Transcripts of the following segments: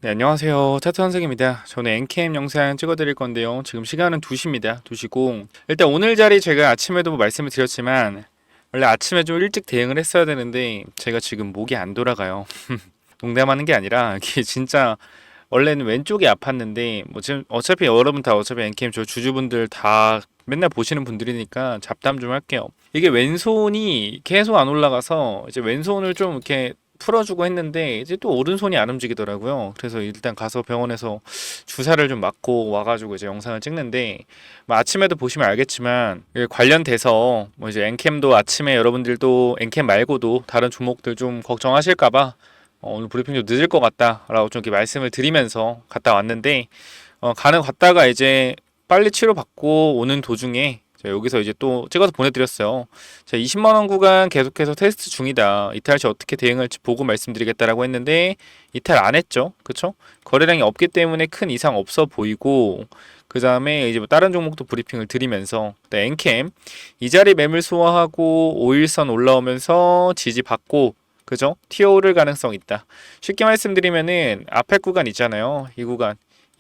네, 안녕하세요. 차트 선생입니다. 저는 엔캠 영상 찍어드릴 건데요. 지금 시간은 2시입니다. 2시고 일단 오늘 자리 제가 아침에도 말씀을 드렸지만 원래 아침에 좀 일찍 대응을 했어야 되는데 제가 지금 목이 안 돌아가요. 농담하는 게 아니라 이게 진짜 원래는 왼쪽이 아팠는데 뭐 지금 어차피 여러분 다 어차피 엔캠 저 주주분들 다 맨날 보시는 분들이니까 잡담 좀 할게요. 이게 왼손이 계속 안 올라가서 이제 왼손을 좀 이렇게 풀어주고 했는데 이제 또 오른손이 안 움직이더라고요. 그래서 일단 가서 병원에서 주사를 좀 맞고 와가지고 이제 영상을 찍는데 뭐 아침에도 보시면 알겠지만 관련돼서 뭐 이제 엔캠도 아침에 여러분들도 엔캠 말고도 다른 종목들 좀 걱정하실까봐 오늘 브리핑 좀 늦을 것 같다라고 좀 이렇게 말씀을 드리면서 갔다 왔는데 갔다가 이제 빨리 치료받고 오는 도중에 제가 여기서 이제 또 찍어서 보내드렸어요. 제가 20만 원 구간 계속해서 테스트 중이다. 이탈 시 어떻게 대응할지 보고 말씀드리겠다라고 했는데 이탈 안 했죠. 그쵸? 거래량이 없기 때문에 큰 이상 없어 보이고 그 다음에 이제 뭐 다른 종목도 브리핑을 드리면서 엔캠 이 자리 매물 소화하고 5일선 올라오면서 지지받고 그죠? 티어 오를 가능성 있다. 쉽게 말씀드리면은 앞에 구간 있잖아요.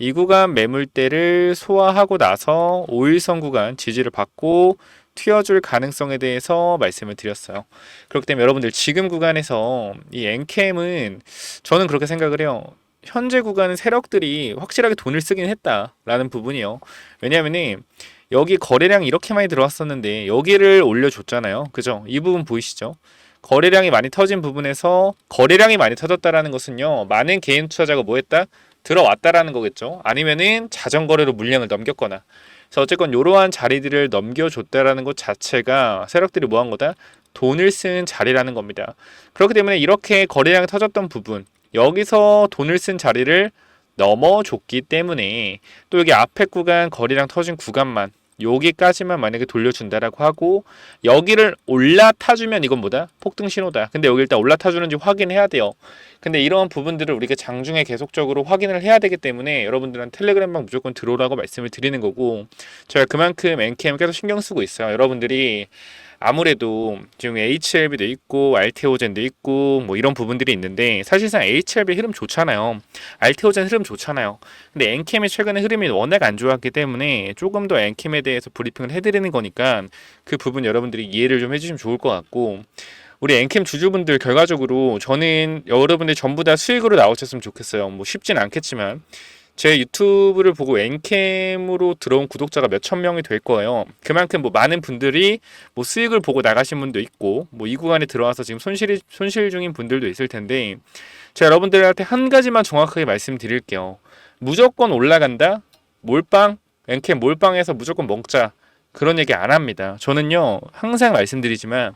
이 구간 매물대를 소화하고 나서 5일선 구간 지지를 받고 튀어줄 가능성에 대해서 말씀을 드렸어요. 그렇기 때문에 여러분들 지금 구간에서 이 엔캠은 저는 그렇게 생각을 해요. 현재 구간은 세력들이 확실하게 돈을 쓰긴 했다라는 부분이요. 왜냐면은 여기 거래량이 이렇게 많이 들어왔었는데 여기를 올려줬잖아요. 그죠? 이 부분 보이시죠? 거래량이 많이 터진 부분에서 거래량이 많이 터졌다라는 것은요. 많은 개인 투자자가 뭐 했다? 들어왔다라는 거겠죠. 아니면은 자전거래로 물량을 넘겼거나. 그래서 어쨌건 이러한 자리들을 넘겨줬다라는 것 자체가 세력들이 뭐 한 거다? 돈을 쓴 자리라는 겁니다. 그렇기 때문에 이렇게 거래량이 터졌던 부분, 여기서 돈을 쓴 자리를 넘어줬기 때문에 또 여기 앞에 구간 거래량 터진 구간만 여기까지만 만약에 돌려준다라고 하고 여기를 올라타주면 이건 뭐다? 폭등 신호다. 근데 여기 일단 올라타주는지 확인해야 돼요. 근데 이런 부분들을 우리가 장중에 계속적으로 확인을 해야 되기 때문에 여러분들은 텔레그램방 무조건 들어오라고 말씀을 드리는 거고 제가 그만큼 NKM 계속 신경 쓰고 있어요. 여러분들이 아무래도 지금 HLB도 있고 알테오젠도 있고 뭐 이런 부분들이 있는데 사실상 HLB 흐름 좋잖아요. 알테오젠 흐름 좋잖아요. 근데 엔캠의 최근에 흐름이 워낙 안 좋았기 때문에 조금 더 엔캠에 대해서 브리핑을 해드리는 거니까 그 부분 여러분들이 이해를 좀 해주시면 좋을 것 같고 우리 엔캠 주주분들 결과적으로 저는 여러분들 전부 다 수익으로 나오셨으면 좋겠어요. 뭐 쉽진 않겠지만 제 유튜브를 보고 엔캠으로 들어온 구독자가 몇천 명이 될 거예요. 그만큼 뭐 많은 분들이 뭐 수익을 보고 나가신 분도 있고 뭐 이 구간에 들어와서 지금 손실 중인 분들도 있을 텐데 제가 여러분들한테 한 가지만 정확하게 말씀드릴게요. 무조건 올라간다? 몰빵? 엔캠 몰빵해서 무조건 먹자. 그런 얘기 안 합니다. 저는요 항상 말씀드리지만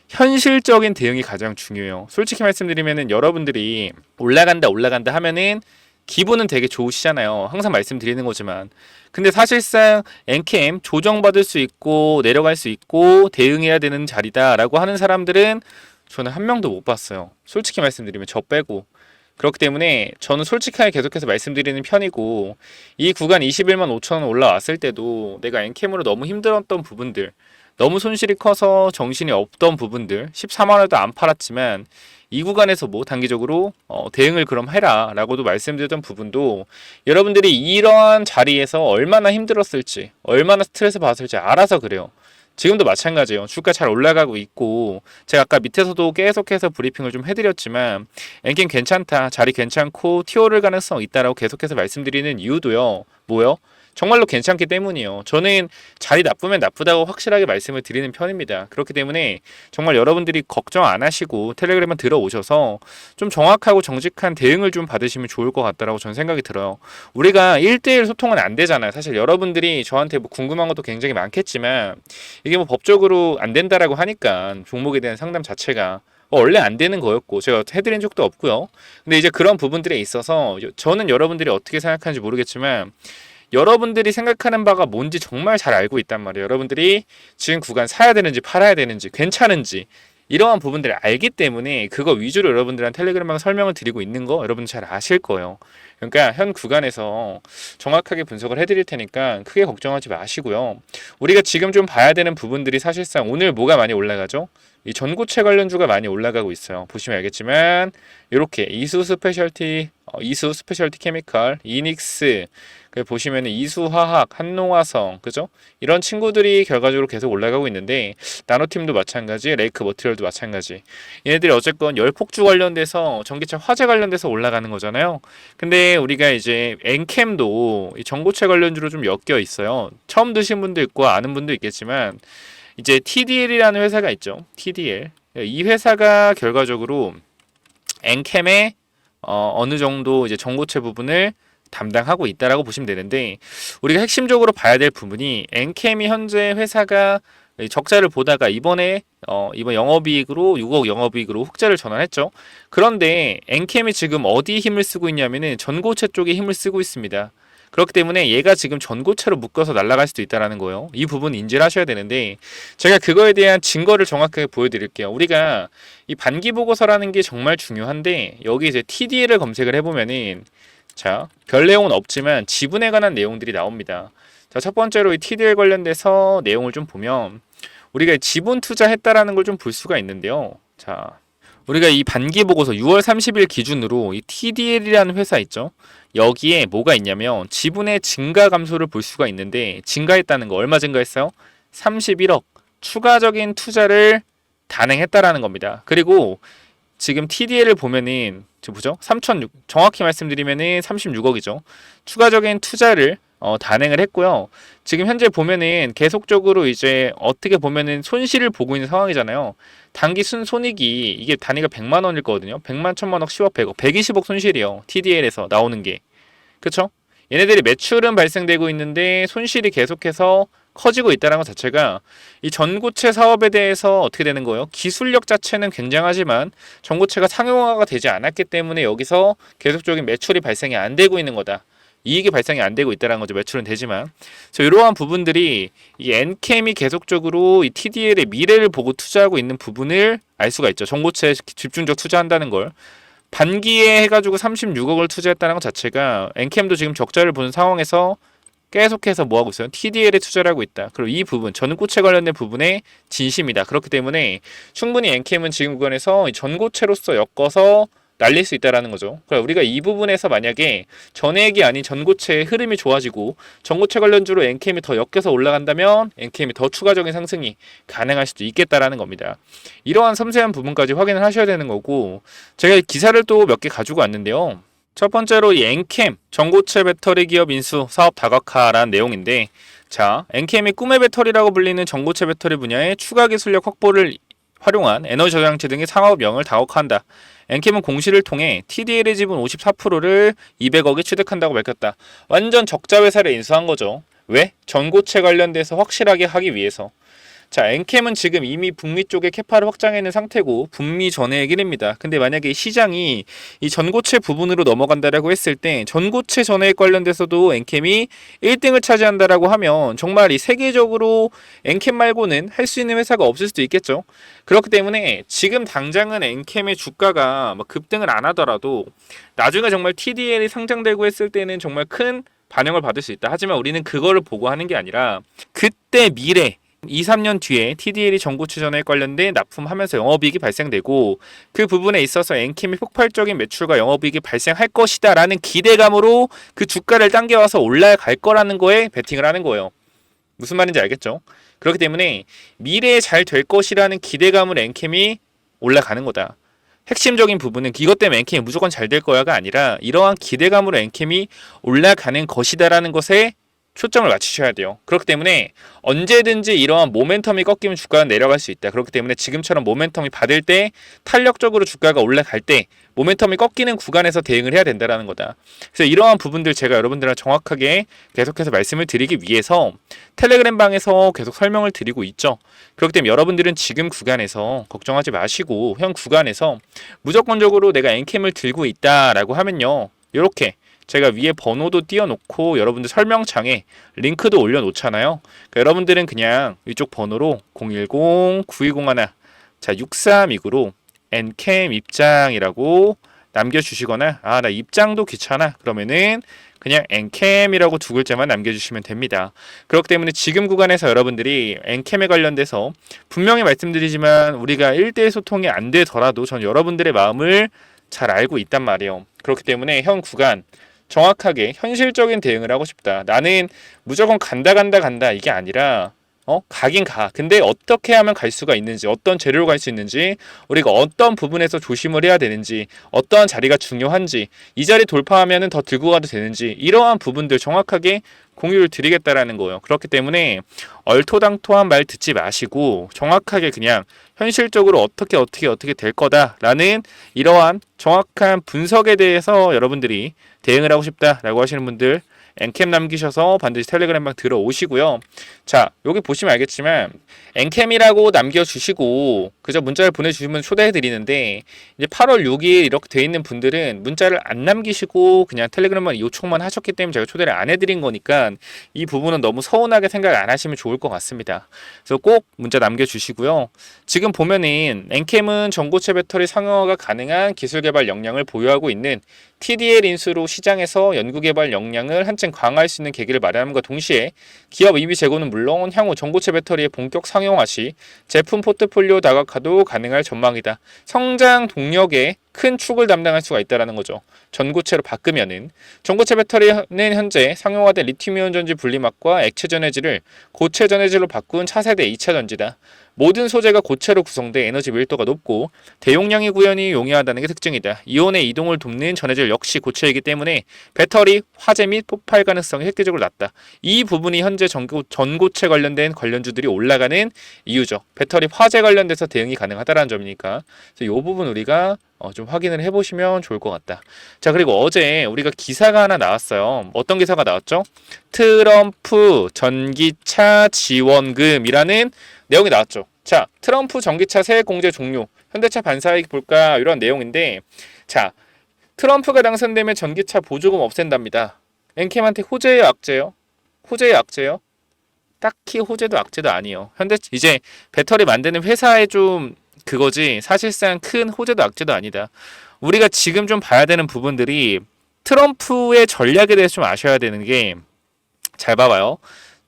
현실적인 대응이 가장 중요해요. 솔직히 말씀드리면은 여러분들이 올라간다 하면은 기분은 되게 좋으시잖아요. 항상 말씀드리는 거지만. 근데 사실상 엔캠 조정받을 수 있고 내려갈 수 있고 대응해야 되는 자리다라고 하는 사람들은 저는 한 명도 못 봤어요. 솔직히 말씀드리면 저 빼고. 그렇기 때문에 저는 솔직하게 계속해서 말씀드리는 편이고 이 구간 21만 5천 원 올라왔을 때도 내가 엔캠으로 너무 힘들었던 부분들 너무 손실이 커서 정신이 없던 부분들 14만 원도 안 팔았지만 이 구간에서 뭐 단기적으로 대응을 그럼 해라 라고도 말씀드렸던 부분도 여러분들이 이러한 자리에서 얼마나 힘들었을지 얼마나 스트레스 받았을지 알아서 그래요. 지금도 마찬가지예요. 주가 잘 올라가고 있고 제가 아까 밑에서도 계속해서 브리핑을 좀 해드렸지만 엔캠 괜찮다 자리 괜찮고 티오를 가능성 있다라고 계속해서 말씀드리는 이유도요. 뭐요? 정말로 괜찮기 때문이에요. 저는 자리 나쁘면 나쁘다고 확실하게 말씀을 드리는 편입니다. 그렇기 때문에 정말 여러분들이 걱정 안 하시고 텔레그램만 들어오셔서 좀 정확하고 정직한 대응을 좀 받으시면 좋을 것 같다라고 저는 생각이 들어요. 우리가 1대1 소통은 안 되잖아요. 사실 여러분들이 저한테 뭐 궁금한 것도 굉장히 많겠지만 이게 뭐 법적으로 안 된다라고 하니까 종목에 대한 상담 자체가 원래 안 되는 거였고 제가 해드린 적도 없고요. 근데 이제 그런 부분들에 있어서 저는 여러분들이 어떻게 생각하는지 모르겠지만 여러분들이 생각하는 바가 뭔지 정말 잘 알고 있단 말이에요. 여러분들이 지금 구간 사야 되는지 팔아야 되는지 괜찮은지 이러한 부분들을 알기 때문에 그거 위주로 여러분들한테 텔레그램방 설명을 드리고 있는 거 여러분 잘 아실 거예요. 그러니까 현 구간에서 정확하게 분석을 해드릴 테니까 크게 걱정하지 마시고요. 우리가 지금 좀 봐야 되는 부분들이 사실상 오늘 뭐가 많이 올라가죠? 이 전고체 관련주가 많이 올라가고 있어요. 보시면 알겠지만 이렇게 이수 스페셜티, 이수 스페셜티 케미칼, 이닉스, 보시면 이수화학, 한농화성, 그죠? 이런 친구들이 결과적으로 계속 올라가고 있는데 나노팀도 마찬가지, 레이크 머티리얼도 마찬가지. 얘네들이 어쨌건 열폭주 관련돼서 전기차 화재 관련돼서 올라가는 거잖아요. 근데 우리가 이제 엔캠도 이 전고체 관련주로 좀 엮여 있어요. 처음 드신 분도 있고 아는 분도 있겠지만 이제 TDL이라는 회사가 있죠. TDL. 이 회사가 결과적으로 엔캠의 어느 정도 이제 전고체 부분을 담당하고 있다라고 보시면 되는데 우리가 핵심적으로 봐야 될 부분이 엔캠이 현재 회사가 적자를 보다가 이번 영업이익으로 6억 영업이익으로 흑자를 전환했죠. 그런데 엔캠이 지금 어디에 힘을 쓰고 있냐면은 전고체 쪽에 힘을 쓰고 있습니다. 그렇기 때문에 얘가 지금 전고체로 묶어서 날아갈 수도 있다라는 거예요. 이 부분 인지를 하셔야 되는데 제가 그거에 대한 증거를 정확하게 보여드릴게요. 우리가 이 반기 보고서라는 게 정말 중요한데 여기 이제 TDL을 검색을 해보면은 자, 별 내용은 없지만 지분에 관한 내용들이 나옵니다. 자, 첫 번째로 이 TDL 관련돼서 내용을 좀 보면 우리가 지분 투자했다라는 걸 좀 볼 수가 있는데요. 자, 우리가 이 반기 보고서 6월 30일 기준으로 이 TDL이라는 회사 있죠. 여기에 뭐가 있냐면 지분의 증가 감소를 볼 수가 있는데 증가했다는 거 얼마 증가했어요? 31억 추가적인 투자를 단행했다라는 겁니다. 그리고 지금 TDL을 보면은 지금 보죠? 3,600 정확히 말씀드리면은 36억이죠. 추가적인 투자를 단행을 했고요. 지금 현재 보면은 계속적으로 이제 어떻게 보면은 손실을 보고 있는 상황이잖아요. 단기 순손익이 이게 단위가 100만 원일 거거든요. 100만, 1000만억, 10억, 100억, 120억 손실이에요. TDL에서 나오는 게. 그쵸? 얘네들이 매출은 발생되고 있는데 손실이 계속해서 커지고 있다는 것 자체가 이 전고체 사업에 대해서 어떻게 되는 거예요? 기술력 자체는 굉장하지만 전고체가 상용화가 되지 않았기 때문에 여기서 계속적인 매출이 발생이 안 되고 있는 거다. 이익이 발생이 안 되고 있다는 거죠. 매출은 되지만. 그래서 이러한 부분들이 이 엔캠이 계속적으로 이 TDL의 미래를 보고 투자하고 있는 부분을 알 수가 있죠. 전고체에 집중적 투자한다는 걸. 반기에 해가지고 36억을 투자했다는 것 자체가 엔캠도 지금 적자를 보는 상황에서 계속해서 뭐하고 있어요? TDL에 투자를 하고 있다. 그리고 이 부분, 전고체 관련된 부분에 진심이다. 그렇기 때문에 충분히 엔캠은 지금 구간에서 전고체로서 엮어서 날릴 수 있다라는 거죠. 그러니까 우리가 이 부분에서 만약에 전액이 아닌 전고체의 흐름이 좋아지고 전고체 관련주로 엔캠이 더 엮여서 올라간다면 엔캠이 더 추가적인 상승이 가능할 수도 있겠다라는 겁니다. 이러한 섬세한 부분까지 확인을 하셔야 되는 거고 제가 기사를 또 몇 개 가지고 왔는데요. 첫 번째로 이 엔캠 전고체 배터리 기업 인수 사업 다각화라는 내용인데 자, 엔캠이 꿈의 배터리라고 불리는 전고체 배터리 분야의 추가 기술력 확보를 활용한 에너지 저장체 등의 상업영을 다각화한다. 엔캠은 공시를 통해 TDL의 지분 54%를 200억에 취득한다고 밝혔다. 완전 적자 회사를 인수한 거죠. 왜? 전고체 관련돼서 확실하게 하기 위해서. 자, 엔캠은 지금 이미 북미 쪽에 캐파를 확장해 있는 상태고 북미 전해의 길입니다. 근데 만약에 시장이 이 전고체 부분으로 넘어간다라고 했을 때 전고체 전해에 관련돼서도 엔캠이 1등을 차지한다라고 하면 정말 이 세계적으로 엔캠 말고는 할 수 있는 회사가 없을 수도 있겠죠. 그렇기 때문에 지금 당장은 엔캠의 주가가 뭐 급등을 안 하더라도 나중에 정말 TDL이 상장되고 했을 때는 정말 큰 반영을 받을 수 있다. 하지만 우리는 그거를 보고 하는 게 아니라 그때 미래 2, 3년 뒤에 TDL이 전고체 전해에 관련된 납품하면서 영업이익이 발생되고 그 부분에 있어서 엔캠이 폭발적인 매출과 영업이익이 발생할 것이다 라는 기대감으로 그 주가를 당겨와서 올라갈 거라는 거에 베팅을 하는 거예요. 무슨 말인지 알겠죠? 그렇기 때문에 미래에 잘 될 것이라는 기대감으로 엔캠이 올라가는 거다. 핵심적인 부분은 이것 때문에 엔캠이 무조건 잘 될 거야가 아니라 이러한 기대감으로 엔캠이 올라가는 것이다라는 것에 초점을 맞추셔야 돼요. 그렇기 때문에 언제든지 이러한 모멘텀이 꺾이면 주가가 내려갈 수 있다. 그렇기 때문에 지금처럼 모멘텀이 받을 때 탄력적으로 주가가 올라갈 때 모멘텀이 꺾이는 구간에서 대응을 해야 된다는 거다. 그래서 이러한 부분들 제가 여러분들랑 정확하게 계속해서 말씀을 드리기 위해서 텔레그램 방에서 계속 설명을 드리고 있죠. 그렇기 때문에 여러분들은 지금 구간에서 걱정하지 마시고 현 구간에서 무조건적으로 내가 엔캠을 들고 있다라고 하면요. 이렇게 제가 위에 번호도 띄워놓고 여러분들 설명창에 링크도 올려놓잖아요. 그러니까 여러분들은 그냥 이쪽 번호로 010-9201 자 6329로 엔캠 입장이라고 남겨주시거나 나 입장도 귀찮아 그러면은 그냥 엔캠이라고 두 글자만 남겨주시면 됩니다. 그렇기 때문에 지금 구간에서 여러분들이 엔캠에 관련돼서 분명히 말씀드리지만 우리가 1대1 소통이 안 되더라도 전 여러분들의 마음을 잘 알고 있단 말이에요. 그렇기 때문에 현 구간 정확하게 현실적인 대응을 하고 싶다. 나는 무조건 간다 이게 아니라 가긴 가. 근데 어떻게 하면 갈 수가 있는지, 어떤 재료로 갈 수 있는지, 우리가 어떤 부분에서 조심을 해야 되는지, 어떠한 자리가 중요한지, 이 자리 돌파하면은 더 들고 가도 되는지, 이러한 부분들 정확하게 공유를 드리겠다라는 거예요. 그렇기 때문에 얼토당토한 말 듣지 마시고 정확하게 그냥 현실적으로 어떻게 될 거다라는 이러한 정확한 분석에 대해서 여러분들이 대응을 하고 싶다라고 하시는 분들 엔캠 남기셔서 반드시 텔레그램방 들어오시고요. 자, 여기 보시면 알겠지만 엔캠이라고 남겨주시고 그저 문자를 보내주시면 초대해드리는데 이제 8월 6일 이렇게 돼 있는 분들은 문자를 안 남기시고 그냥 텔레그램만 요청만 하셨기 때문에 제가 초대를 안 해드린 거니까 이 부분은 너무 서운하게 생각 안 하시면 좋을 것 같습니다. 그래서 꼭 문자 남겨주시고요. 지금 보면은 엔캠은 전고체 배터리 상용화가 가능한 기술 개발 역량을 보유하고 있는 TDL 인수로 시장에서 연구개발 역량을 한층 강화할 수 있는 계기를 마련함과 동시에 기업 EV 재고는 물론 향후 전고체 배터리의 본격 상용화 시 제품 포트폴리오 다각화도 가능할 전망이다. 성장 동력에 큰 축을 담당할 수가 있다는 거죠. 전고체로 바꾸면은 전고체 배터리는 현재 상용화된 리튬이온 전지 분리막과 액체 전해질을 고체 전해질로 바꾼 차세대 2차 전지다. 모든 소재가 고체로 구성돼 에너지 밀도가 높고 대용량의 구현이 용이하다는 게 특징이다. 이온의 이동을 돕는 전해질 역시 고체이기 때문에 배터리, 화재 및 폭발 가능성이 획기적으로 낮다. 이 부분이 현재 전고체 관련된 관련주들이 올라가는 이유죠. 배터리 화재 관련돼서 대응이 가능하다는 점이니까 그래서 이 부분 우리가 좀 확인을 해보시면 좋을 것 같다. 자, 그리고 어제 우리가 기사가 하나 나왔어요. 어떤 기사가 나왔죠? 트럼프 전기차 지원금이라는 내용이 나왔죠. 자, 트럼프 전기차 세액 공제 종료, 현대차 반사이익 볼까 이런 내용인데, 자, 트럼프가 당선되면 전기차 보조금 없앤답니다. 엔캠한테 호재예요, 악재예요? 호재예요, 악재예요? 딱히 호재도 악재도 아니에요. 현대 이제 배터리 만드는 회사의 좀 그거지 사실상 큰 호재도 악재도 아니다. 우리가 지금 좀 봐야 되는 부분들이 트럼프의 전략에 대해서 좀 아셔야 되는 게 잘 봐봐요.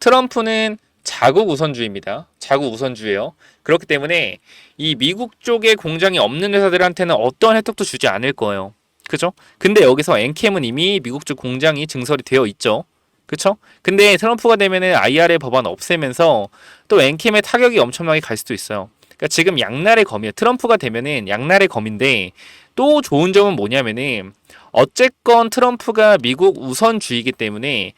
트럼프는 자국 우선주의입니다. 자국 우선주의예요. 그렇기 때문에 이 미국 쪽에 공장이 없는 회사들한테는 어떤 혜택도 주지 않을 거예요. 그죠? 근데 여기서 엔캠은 이미 미국 쪽 공장이 증설이 되어 있죠. 그쵸? 근데 트럼프가 되면은 IRA 법안 없애면서 또 엔캠의 타격이 엄청나게 갈 수도 있어요. 그러니까 지금 양날의 검이에요. 트럼프가 되면은 양날의 검인데 또 좋은 점은 뭐냐면은 어쨌건 트럼프가 미국 우선주의이기 때문에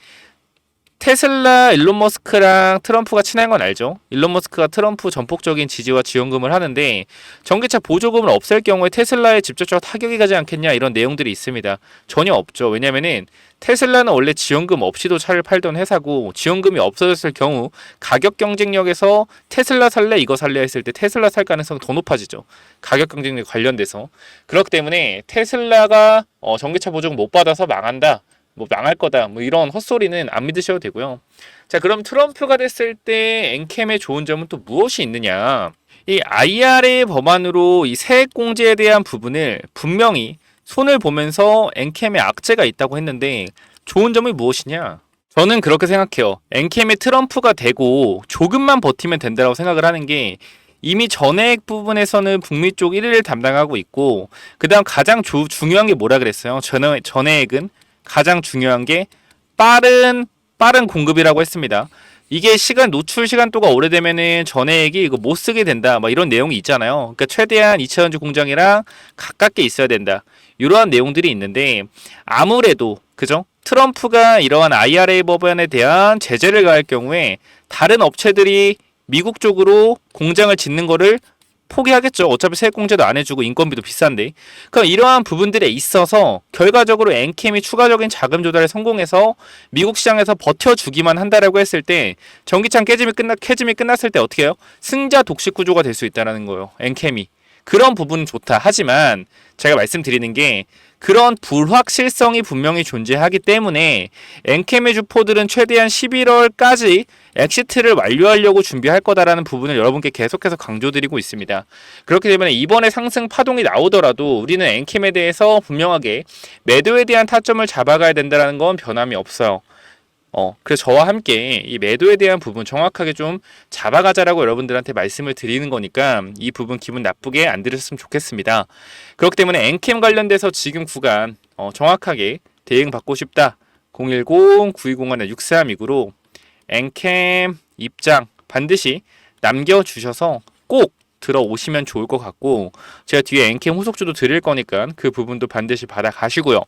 테슬라 일론 머스크랑 트럼프가 친한 건 알죠? 일론 머스크가 트럼프 전폭적인 지지와 지원금을 하는데 전기차 보조금을 없앨 경우에 테슬라에 직접적으로 타격이 가지 않겠냐 이런 내용들이 있습니다. 전혀 없죠. 왜냐면은 테슬라는 원래 지원금 없이도 차를 팔던 회사고 지원금이 없어졌을 경우 가격 경쟁력에서 테슬라 살래 이거 살래 했을 때 테슬라 살 가능성이 더 높아지죠. 가격 경쟁력 관련돼서. 그렇기 때문에 테슬라가 전기차 보조금 못 받아서 망한다. 뭐 망할 거다 뭐 이런 헛소리는 안 믿으셔도 되고요. 자, 그럼 트럼프가 됐을 때 엔캠의 좋은 점은 또 무엇이 있느냐? 이 IRA 법안으로 이 세액 공제에 대한 부분을 분명히 손을 보면서 엔캠의 악재가 있다고 했는데 좋은 점이 무엇이냐? 저는 그렇게 생각해요. 엔캠의 트럼프가 되고 조금만 버티면 된다고 생각을 하는 게 이미 전액 부분에서는 북미 쪽 1위를 담당하고 있고 그 다음 가장 중요한 게 뭐라 그랬어요? 전액은 가장 중요한 게 빠른 공급이라고 했습니다. 이게 노출 시간도가 오래되면은 전액이 이거 못 쓰게 된다. 막 이런 내용이 있잖아요. 그러니까 최대한 2차 전지 공장이랑 가깝게 있어야 된다. 이러한 내용들이 있는데 아무래도 그죠? 트럼프가 이러한 IRA 법안에 대한 제재를 가할 경우에 다른 업체들이 미국 쪽으로 공장을 짓는 거를 포기하겠죠. 어차피 세액 공제도 안 해주고 인건비도 비싼데. 그럼 이러한 부분들에 있어서 결과적으로 엔캠이 추가적인 자금 조달에 성공해서 미국 시장에서 버텨주기만 한다라고 했을 때 전기차 캐즘이 끝났을 때 어떻게 해요? 승자 독식 구조가 될 수 있다는 거예요. 엔캠이. 그런 부분은 좋다. 하지만 제가 말씀드리는 게 그런 불확실성이 분명히 존재하기 때문에 엔캠의 주포들은 최대한 11월까지 엑시트를 완료하려고 준비할 거다라는 부분을 여러분께 계속해서 강조드리고 있습니다. 그렇기 때문에 이번에 상승 파동이 나오더라도 우리는 엔캠에 대해서 분명하게 매도에 대한 타점을 잡아가야 된다는 건 변함이 없어요. 그래서 저와 함께 이 매도에 대한 부분 정확하게 좀 잡아가자라고 여러분들한테 말씀을 드리는 거니까 이 부분 기분 나쁘게 안 들으셨으면 좋겠습니다. 그렇기 때문에 엔캠 관련돼서 지금 구간 정확하게 대응 받고 싶다. 010-9201-6329로 엔캠 입장 반드시 남겨주셔서 꼭 들어오시면 좋을 것 같고 제가 뒤에 엔캠 후속주도 드릴 거니까 그 부분도 반드시 받아 가시고요.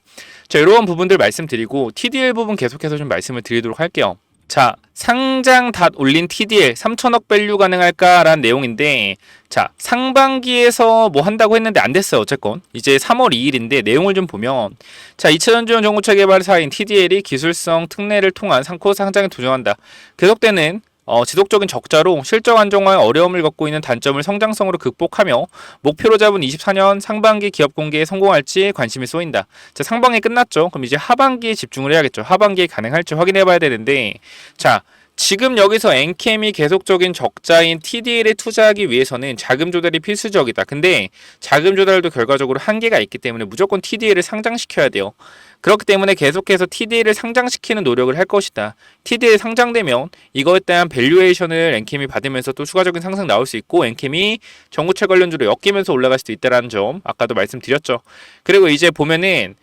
자, 이런 부분들 말씀드리고 TDL 부분 계속해서 좀 말씀을 드리도록 할게요. 자, 상장 닷 올린 TDL 3천억 밸류 가능할까라는 내용인데 자, 상반기에서 뭐 한다고 했는데 안 됐어요. 어쨌건 이제 3월 2일인데 내용을 좀 보면 자, 2차전 지원 전고체 개발사인 TDL이 기술성 특례를 통한 상코 상장에 도전한다. 계속되는 지속적인 적자로 실적 안정화에 어려움을 겪고 있는 단점을 성장성으로 극복하며 목표로 잡은 24년 상반기 기업 공개에 성공할지 관심이 쏘인다. 자, 상반기 끝났죠. 그럼 이제 하반기에 집중을 해야겠죠. 하반기에 가능할지 확인해 봐야 되는데 자, 지금 여기서 엔캠이 계속적인 적자인 TDL에 투자하기 위해서는 자금 조달이 필수적이다. 근데 자금 조달도 결과적으로 한계가 있기 때문에 무조건 TDL을 상장시켜야 돼요. 그렇기 때문에 계속해서 TDL을 상장시키는 노력을 할 것이다. TDL 상장되면 이거에 대한 밸류에이션을 엔캠이 받으면서 또 추가적인 상승 나올 수 있고 엔캠이 전고체 관련주로 엮이면서 올라갈 수도 있다는 점 아까도 말씀드렸죠. 그리고 이제 보면은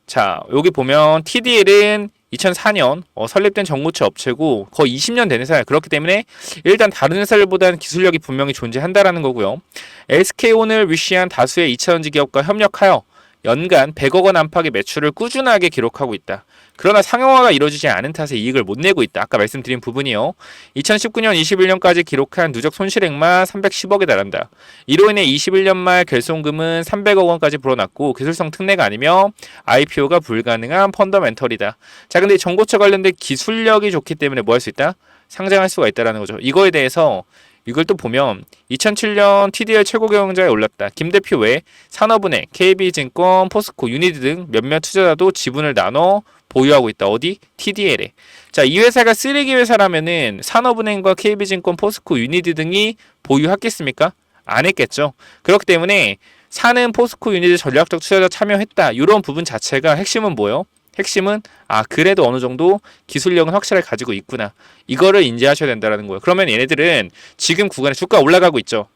자, 여기 보면 TDL은 2004년 설립된 전고체 업체고 거의 20년 된 회사예요. 그렇기 때문에 일단 다른 회사들보다는 기술력이 분명히 존재한다라는 거고요. SK온을 위시한 다수의 2차전지 기업과 협력하여 연간 100억 원 안팎의 매출을 꾸준하게 기록하고 있다. 그러나 상용화가 이루어지지 않은 탓에 이익을 못 내고 있다. 아까 말씀드린 부분이요. 2019년, 21년까지 기록한 누적 손실액만 310억에 달한다. 이로 인해 21년 말 결손금은 300억 원까지 불어났고 기술성 특례가 아니며 IPO가 불가능한 펀더멘털이다. 자, 근데 전고체 관련된 기술력이 좋기 때문에 뭐 할 수 있다? 상장할 수가 있다는 거죠. 이거에 대해서 이걸 또 보면 2007년 TDL 최고 경영자에 올랐다. 김 대표 외 산업은행, KB증권, 포스코, 유니드 등 몇몇 투자자도 지분을 나눠 보유하고 있다. 어디? TDL에. 자, 이 회사가 쓰레기 회사라면은 산업은행과 KB증권, 포스코, 유니드 등이 보유했겠습니까? 안 했겠죠. 그렇기 때문에 사는 포스코, 유니드 전략적 투자자 참여했다. 이런 부분 자체가 핵심은 뭐예요? 핵심은 그래도 어느 정도 기술력은 확실하게 가지고 있구나. 이거를 인지하셔야 된다는 거예요. 그러면 얘네들은 지금 구간에 주가 올라가고 있죠.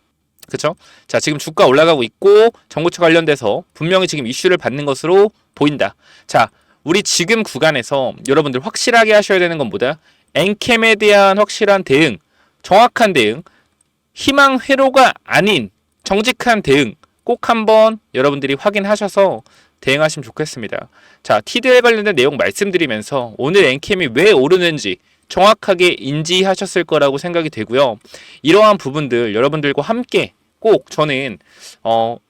그쵸? 자, 지금 주가 올라가고 있고 전고체 관련돼서 분명히 지금 이슈를 받는 것으로 보인다. 자, 우리 지금 구간에서 여러분들 확실하게 하셔야 되는 건 뭐다? 엔캠에 대한 확실한 대응, 정확한 대응, 희망 회로가 아닌 정직한 대응 꼭 한번 여러분들이 확인하셔서 대응하시면 좋겠습니다. 자, TDL 관련된 내용 말씀드리면서 오늘 엔캠이 왜 오르는지 정확하게 인지하셨을 거라고 생각이 되고요. 이러한 부분들 여러분들과 함께 꼭 저는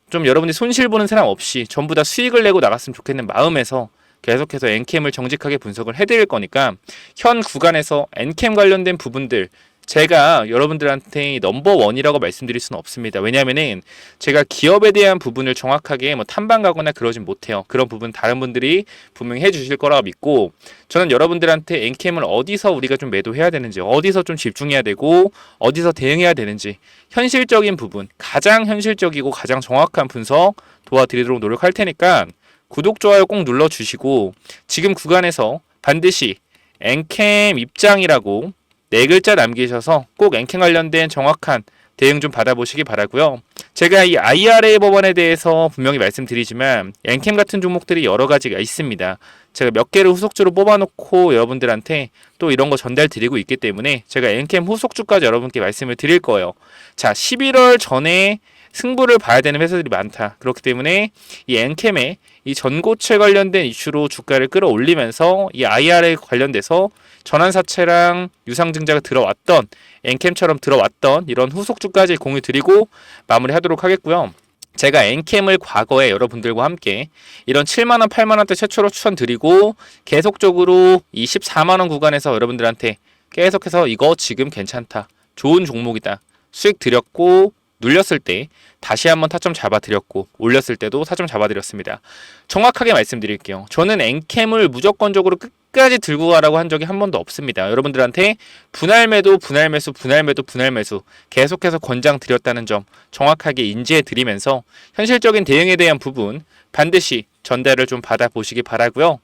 좀 여러분들이 손실 보는 사람 없이 전부 다 수익을 내고 나갔으면 좋겠는 마음에서 계속해서 엔캠을 정직하게 분석을 해드릴 거니까 현 구간에서 엔캠 관련된 부분들 제가 여러분들한테 넘버원이라고 말씀드릴 수는 없습니다. 왜냐하면은 제가 기업에 대한 부분을 정확하게 뭐 탐방가거나 그러진 못해요. 그런 부분 다른 분들이 분명히 해주실 거라고 믿고 저는 여러분들한테 엔캠을 어디서 우리가 좀 매도해야 되는지 어디서 좀 집중해야 되고 어디서 대응해야 되는지 현실적인 부분 가장 현실적이고 가장 정확한 분석 도와드리도록 노력할 테니까 구독, 좋아요 꼭 눌러주시고 지금 구간에서 반드시 엔캠 입장이라고 4글자 남기셔서 꼭 엔캠 관련된 정확한 대응 좀 받아보시기 바라고요. 제가 이 IRA 법안에 대해서 분명히 말씀드리지만 엔캠 같은 종목들이 여러 가지가 있습니다. 제가 몇 개를 후속주로 뽑아놓고 여러분들한테 또 이런 거 전달 드리고 있기 때문에 제가 엔캠 후속주까지 여러분께 말씀을 드릴 거예요. 자, 11월 전에 승부를 봐야 되는 회사들이 많다. 그렇기 때문에 이 엔캠의 이 전고체 관련된 이슈로 주가를 끌어올리면서 이 IRA 관련돼서 전환사채랑 유상증자가 들어왔던 엔캠처럼 들어왔던 이런 후속주까지 공유 드리고 마무리하도록 하겠고요. 제가 엔캠을 과거에 여러분들과 함께 이런 7만원, 8만원대 최초로 추천드리고 계속적으로 이 14만원 구간에서 여러분들한테 계속해서 이거 지금 괜찮다. 좋은 종목이다. 수익 드렸고 눌렸을 때 다시 한번 타점 잡아드렸고 올렸을 때도 타점 잡아드렸습니다. 정확하게 말씀드릴게요. 저는 엔캠을 무조건적으로 끝까지 들고 가라고 한 적이 한 번도 없습니다. 여러분들한테 분할 매도, 분할 매수, 분할 매도, 분할 매수 계속해서 권장 드렸다는 점 정확하게 인지해 드리면서 현실적인 대응에 대한 부분 반드시 전달을 좀 받아보시기 바라고요.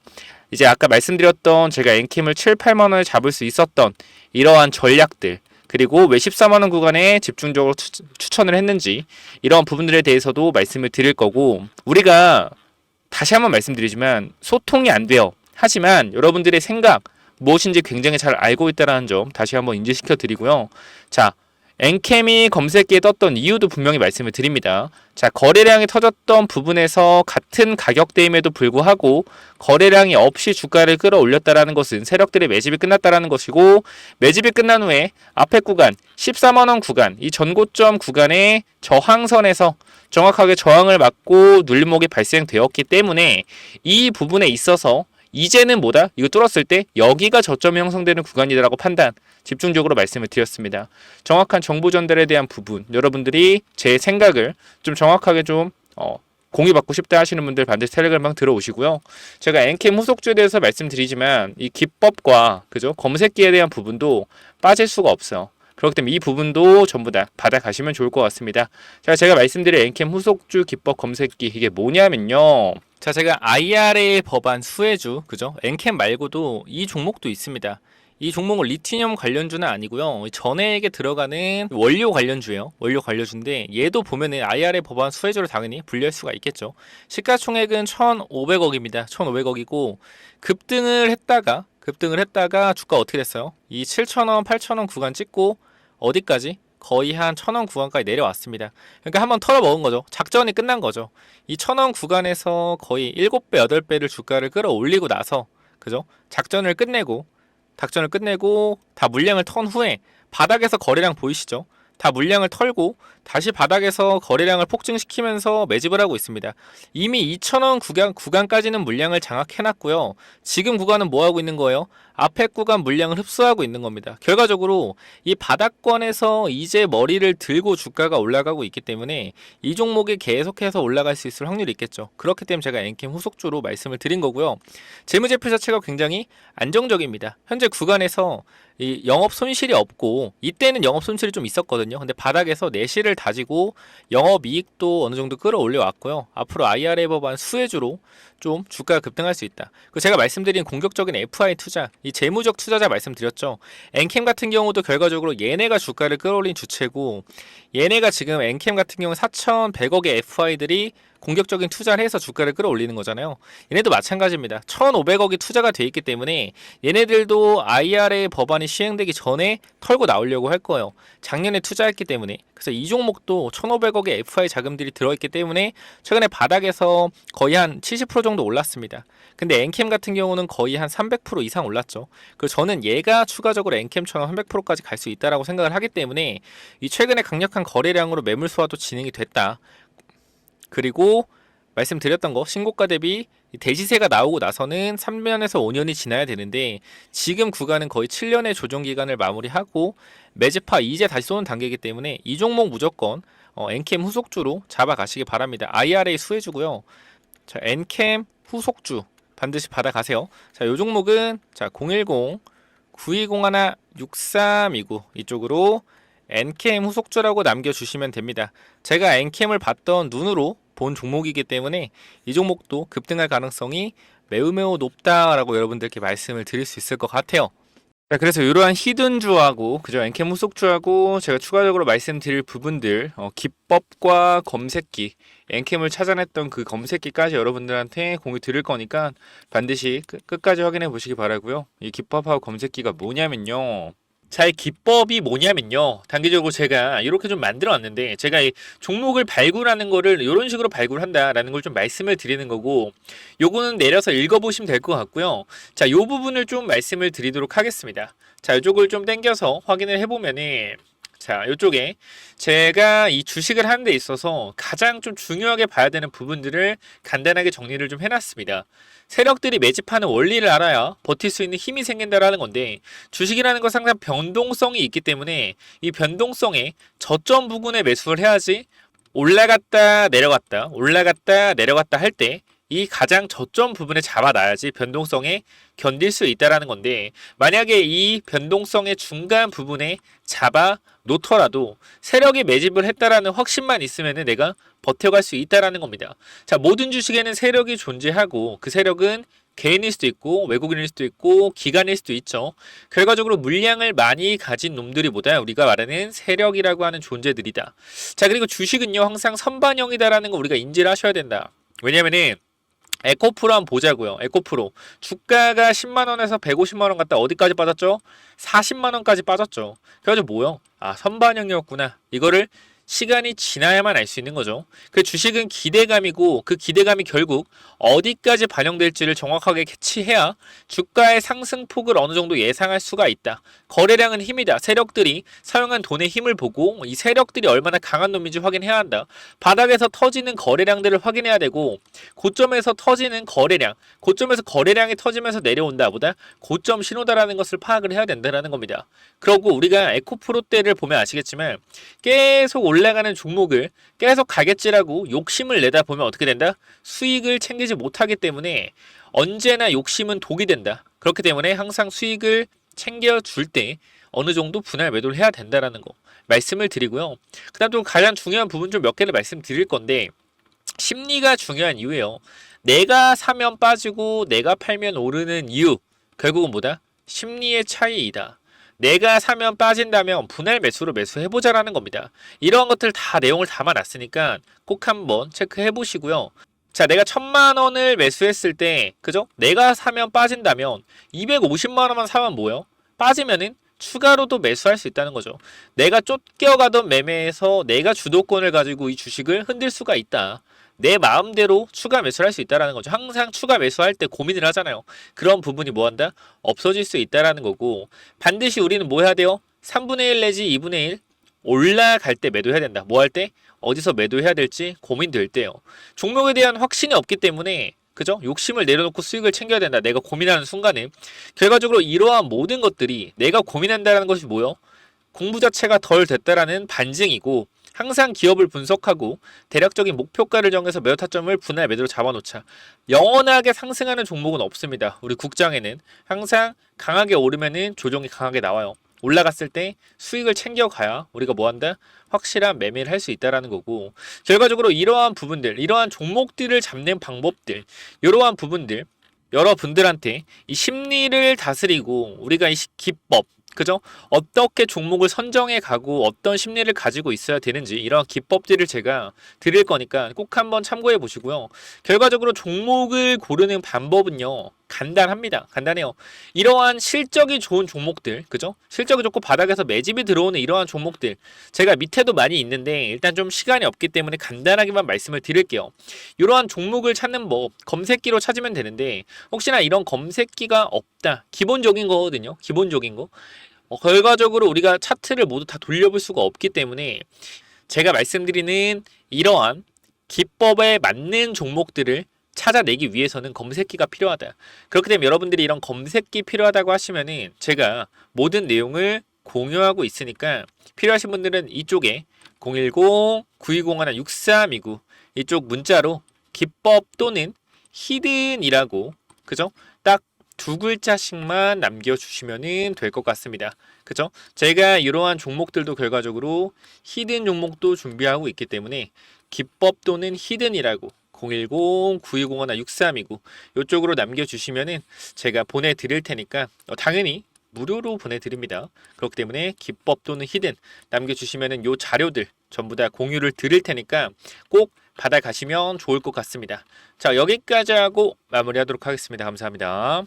이제 아까 말씀드렸던 제가 엔캠을 7, 8만 원을 잡을 수 있었던 이러한 전략들 그리고 왜 14만 원 구간에 집중적으로 추천을 했는지 이런 부분들에 대해서도 말씀을 드릴 거고 우리가 다시 한번 말씀드리지만 소통이 안 돼요. 하지만 여러분들의 생각 무엇인지 굉장히 잘 알고 있다는 점 다시 한번 인지시켜 드리고요. 자, 엔캠이 검색기에 떴던 이유도 분명히 말씀을 드립니다. 자, 거래량이 터졌던 부분에서 같은 가격대임에도 불구하고 거래량이 없이 주가를 끌어올렸다라는 것은 세력들의 매집이 끝났다라는 것이고 매집이 끝난 후에 앞에 구간 14만 원 구간 이 전고점 구간의 저항선에서 정확하게 저항을 맞고 눌림목이 발생되었기 때문에 이 부분에 있어서 이제는 뭐다? 이거 뚫었을 때 여기가 저점이 형성되는 구간이라고 판단 집중적으로 말씀을 드렸습니다. 정확한 정보 전달에 대한 부분 여러분들이 제 생각을 좀 정확하게 좀 공유받고 싶다 하시는 분들 반드시 텔레그램방 들어오시고요. 제가 엔캠 후속주에 대해서 말씀드리지만 이 기법과 그죠? 검색기에 대한 부분도 빠질 수가 없어요. 그렇기 때문에 이 부분도 전부 다 받아가시면 좋을 것 같습니다. 자, 제가 말씀드릴 엔캠 후속주 기법 검색기 이게 뭐냐면요. 자, 제가 IRA 법안 수혜주, 그죠? 엔캠 말고도 이 종목도 있습니다. 이 종목은 리티늄 관련주는 아니고요. 전해액에 들어가는 원료 관련주예요. 원료 관련주인데 얘도 보면은 IRA 법안 수혜주로 당연히 분류할 수가 있겠죠. 시가총액은 1,500억입니다. 1,500억이고 급등을 했다가 주가 어떻게 됐어요? 이 7,000원, 8,000원 구간 찍고 어디까지? 거의 한 1,000원 구간까지 내려왔습니다. 그러니까 한번 털어먹은 거죠. 작전이 끝난 거죠. 이 1,000원 구간에서 거의 7배, 8배를 주가를 끌어올리고 나서 그죠? 작전을 끝내고 다 물량을 턴 후에 바닥에서 거래량 보이시죠? 다 물량을 털고 다시 바닥에서 거래량을 폭증시키면서 매집을 하고 있습니다. 이미 2,000원 구간까지는 물량을 장악해놨고요. 지금 구간은 뭐 하고 있는 거예요? 앞에 구간 물량을 흡수하고 있는 겁니다. 결과적으로 이 바닥권에서 이제 머리를 들고 주가가 올라가고 있기 때문에 이 종목이 계속해서 올라갈 수 있을 확률이 있겠죠. 그렇기 때문에 제가 엔캠 후속주로 말씀을 드린 거고요. 재무제표 자체가 굉장히 안정적입니다. 현재 구간에서 이 영업 손실이 없고 이때는 영업 손실이 좀 있었거든요. 근데 바닥에서 내실을 다지고 영업 이익도 어느 정도 끌어올려 왔고요. 앞으로 IRA 법안 수혜주로 좀 주가가 급등할 수 있다. 그리고 제가 말씀드린 공격적인 FI 투자, 이 재무적 투자자 말씀드렸죠. 엔캠 같은 경우도 결과적으로 얘네가 주가를 끌어올린 주체고 얘네가 지금 엔캠 같은 경우 4,100억의 FI들이 공격적인 투자를 해서 주가를 끌어올리는 거잖아요. 얘네도 마찬가지입니다. 1,500억이 투자가 돼 있기 때문에 얘네들도 IRA 법안이 시행되기 전에 털고 나오려고 할 거예요. 작년에 투자했기 때문에. 그래서 이 종목도 1,500억의 FI 자금들이 들어있기 때문에 최근에 바닥에서 거의 한 70% 정도 올랐습니다. 근데 엔캠 같은 경우는 거의 한 300% 이상 올랐죠. 그래서 저는 얘가 추가적으로 엔캠처럼 300%까지 갈 수 있다라고 생각을 하기 때문에 이 최근에 강력한 거래량으로 매물 소화도 진행이 됐다. 그리고 말씀드렸던 거 신고가 대비 대시세가 나오고 나서는 3년에서 5년이 지나야 되는데 지금 구간은 거의 7년의 조정 기간을 마무리하고 매집하 이제 다시 쏘는 단계이기 때문에 이 종목 무조건 엔캠 후속주로 잡아가시기 바랍니다. IRA 수혜주고요. 자, 엔캠 후속주 반드시 받아가세요. 자, 요 종목은 자 010-9201-6329 이쪽으로 엔캠 후속주라고 남겨주시면 됩니다. 제가 엔캠을 봤던 눈으로 본 종목이기 때문에 이 종목도 급등할 가능성이 매우 높다라고 여러분들께 말씀을 드릴 수 있을 것 같아요. 자, 그래서 이러한 히든주하고 그죠 엔캠 후속주하고 제가 추가적으로 말씀드릴 부분들 기법과 검색기 엔캠을 찾아냈던 그 검색기까지 여러분들한테 공유 드릴 거니까 반드시 끝까지 확인해 보시기 바라고요. 이 기법하고 검색기가 뭐냐면요. 자, 이 기법이 뭐냐면요. 단기적으로 제가 이렇게 좀 만들어 왔는데 제가 이 종목을 발굴하는 거를 이런 식으로 발굴한다라는 걸 좀 말씀을 드리는 거고 요거는 내려서 읽어보시면 될 것 같고요. 자, 요 부분을 좀 말씀을 드리도록 하겠습니다. 자, 이쪽을 좀 당겨서 확인을 해보면은 자, 이쪽에 제가 이 주식을 하는 데 있어서 가장 좀 중요하게 봐야 되는 부분들을 간단하게 정리를 좀 해놨습니다. 세력들이 매집하는 원리를 알아야 버틸 수 있는 힘이 생긴다라는 건데, 주식이라는 건 항상 변동성이 있기 때문에 이 변동성에 저점 부근에 매수를 해야지 올라갔다 내려갔다 올라갔다 내려갔다 할 때 이 가장 저점 부분에 잡아놔야지 변동성에 견딜 수 있다라는 건데, 만약에 이 변동성의 중간 부분에 잡아 놓더라도 세력이 매집을 했다라는 확신만 있으면 내가 버텨갈 수 있다라는 겁니다. 자, 모든 주식에는 세력이 존재하고 그 세력은 개인일 수도 있고 외국인일 수도 있고 기관일 수도 있죠. 결과적으로 물량을 많이 가진 놈들이 보다 우리가 말하는 세력이라고 하는 존재들이다. 자, 그리고 주식은요 항상 선반영이다라는 거 우리가 인지를 하셔야 된다. 왜냐면은 에코프로 한번 보자고요. 에코프로 주가가 10만원에서 150만원 갔다 어디까지 빠졌죠? 40만원까지 빠졌죠. 그래가지고 뭐요? 아, 선반영이었구나. 이거를 시간이 지나야만 알 수 있는 거죠. 그 주식은 기대감이고 그 기대감이 결국 어디까지 반영될지를 정확하게 캐치해야 주가의 상승폭을 어느 정도 예상할 수가 있다. 거래량은 힘이다. 세력들이 사용한 돈의 힘을 보고 이 세력들이 얼마나 강한 놈인지 확인해야 한다. 바닥에서 터지는 거래량들을 확인해야 되고, 고점에서 터지는 거래량, 고점에서 거래량이 터지면서 내려온다 보다 고점 신호다라는 것을 파악을 해야 된다는 겁니다. 그리고 우리가 에코프로 때를 보면 아시겠지만 계속 올라가는 종목을 계속 가겠지라고 욕심을 내다 보면 어떻게 된다? 수익을 챙기지 못하기 때문에 언제나 욕심은 독이 된다. 그렇기 때문에 항상 수익을 챙겨줄 때 어느 정도 분할 매도를 해야 된다라는 거 말씀을 드리고요. 그 다음 또 가장 중요한 부분 좀 몇 개를 말씀드릴 건데, 심리가 중요한 이유예요. 내가 사면 빠지고 내가 팔면 오르는 이유, 결국은 뭐다? 심리의 차이이다. 내가 사면 빠진다면 분할 매수로 매수해보자라는 겁니다. 이러한 것들 다 내용을 담아놨으니까 꼭 한번 체크해보시고요. 자, 내가 1000만원을 매수했을 때, 그죠? 내가 사면 빠진다면 250만원만 사면 뭐예요? 빠지면은 추가로도 매수할 수 있다는 거죠. 내가 쫓겨가던 매매에서 내가 주도권을 가지고 이 주식을 흔들 수가 있다. 내 마음대로 추가 매수를 할 수 있다는 거죠. 항상 추가 매수할 때 고민을 하잖아요. 그런 부분이 뭐한다? 없어질 수 있다는 거고, 반드시 우리는 뭐 해야 돼요? 3분의 1 내지 2분의 1 올라갈 때 매도해야 된다. 뭐 할 때? 어디서 매도해야 될지 고민될 때요. 종목에 대한 확신이 없기 때문에, 그죠? 욕심을 내려놓고 수익을 챙겨야 된다. 내가 고민하는 순간에 결과적으로 이러한 모든 것들이 내가 고민한다는 것이 뭐요? 공부 자체가 덜 됐다라는 반증이고, 항상 기업을 분석하고 대략적인 목표가를 정해서 매도 타점을 분할 매도로 잡아놓자. 영원하게 상승하는 종목은 없습니다. 우리 국장에는 항상 강하게 오르면은 조정이 강하게 나와요. 올라갔을 때 수익을 챙겨가야 우리가 뭐한다? 확실한 매매를 할 수 있다라는 거고, 결과적으로 이러한 부분들, 이러한 종목들을 잡는 방법들, 이러한 부분들 여러분들한테 이 심리를 다스리고 우리가 이 기법, 그죠? 어떻게 종목을 선정해 가고 어떤 심리를 가지고 있어야 되는지 이런 기법들을 제가 드릴 거니까 꼭 한번 참고해 보시고요. 결과적으로 종목을 고르는 방법은요, 간단합니다. 간단해요. 이러한 실적이 좋은 종목들, 그죠? 실적이 좋고 바닥에서 매집이 들어오는 이러한 종목들, 제가 밑에도 많이 있는데 일단 좀 시간이 없기 때문에 간단하게만 말씀을 드릴게요. 이러한 종목을 찾는 법, 검색기로 찾으면 되는데, 혹시나 이런 검색기가 없다, 기본적인 거거든요. 기본적인 거. 결과적으로 우리가 차트를 모두 다 돌려볼 수가 없기 때문에 제가 말씀드리는 이러한 기법에 맞는 종목들을 찾아내기 위해서는 검색기가 필요하다. 그렇기 때문에 여러분들이 이런 검색기 필요하다고 하시면은 제가 모든 내용을 공유하고 있으니까 필요하신 분들은 이쪽에 010-9201-6329 이쪽 문자로 기법 또는 히든이라고, 그죠? 딱 두 글자씩만 남겨주시면 될 것 같습니다. 그죠? 제가 이러한 종목들도 결과적으로 히든 종목도 준비하고 있기 때문에 기법 또는 히든이라고 010-9201-6329 이쪽으로 남겨주시면은 제가 보내드릴 테니까 당연히 무료로 보내드립니다. 그렇기 때문에 기법 또는 히든 남겨주시면은 요 자료들 전부 다 공유를 드릴 테니까 꼭 받아가시면 좋을 것 같습니다. 자, 여기까지 하고 마무리하도록 하겠습니다. 감사합니다.